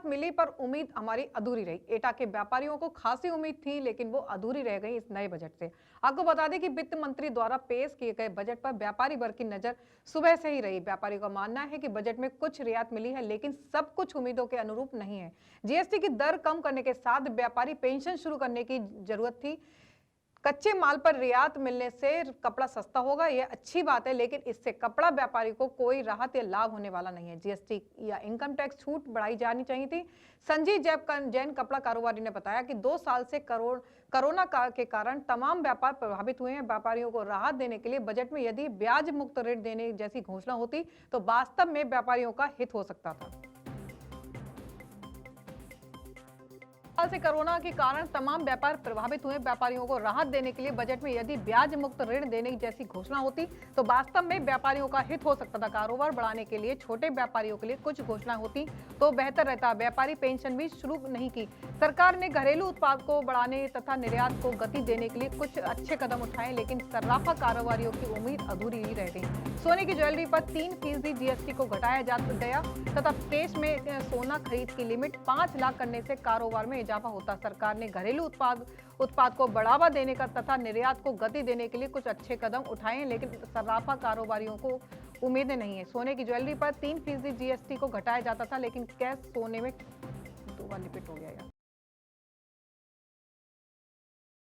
राहत मिली पर उम्मीद हमारी अधूरी रही। एटा के व्यापारियों को खासी उम्मीद थी लेकिन वो अधूरी रह गई इस नए बजट से। आपको बता दें कि वित्त मंत्री द्वारा पेश किए गए बजट पर व्यापारी वर्ग की नजर सुबह से ही रही। व्यापारियों का मानना है कि बजट में कुछ रियायत मिली है लेकिन सब कुछ उम्मीदों के अनुरूप नहीं है। जीएसटी की दर कम करने के साथ व्यापारी पेंशन शुरू करने की जरूरत थी। कच्चे माल पर रियायत मिलने से कपड़ा सस्ता होगा, यह अच्छी बात है, लेकिन इससे कपड़ा व्यापारी को कोई राहत या लाभ होने वाला नहीं है। जीएसटी या इनकम टैक्स छूट बढ़ाई जानी चाहिए थी। संजीव जैन कपड़ा कारोबारी ने बताया कि 2 साल से कोरोना के कारण तमाम व्यापार प्रभावित हुए हैं। व्यापारियों को राहत देने के लिए बजट में यदि ब्याज मुक्त ऋण देने जैसी घोषणा होती तो वास्तव में व्यापारियों का हित हो सकता था। साल से कोरोना के कारण तमाम व्यापार प्रभावित हुए। व्यापारियों को राहत देने के लिए बजट में यदि ब्याज मुक्त ऋण देने जैसी घोषणा होती तो वास्तव में व्यापारियों का हित हो सकता था। कारोबार बढ़ाने के लिए छोटे व्यापारियों के लिए कुछ घोषणा होती तो बेहतर रहता। व्यापारी पेंशन भी शुरू नहीं की। सरकार ने घरेलू उत्पाद को बढ़ाने तथा निर्यात को गति देने के लिए कुछ अच्छे कदम उठाए लेकिन सर्राफा कारोबारियों की उम्मीद अधूरी ही रह गई। सोने की ज्वेलरी पर 3% जीएसटी को घटाया जा गया तथा देश में सोना खरीद की लिमिट 5 लाख करने से कारोबार में इजाफा होता। सरकार ने घरेलू उत्पाद को बढ़ावा देने का तथा निर्यात को गति देने के लिए कुछ अच्छे कदम उठाए हैं लेकिन सर्राफा कारोबारियों को उम्मीदें नहीं है। सोने की ज्वेलरी पर 3% जीएसटी को घटाया जाता था लेकिन कैश सोने में 2 बार लिपिट हो गया।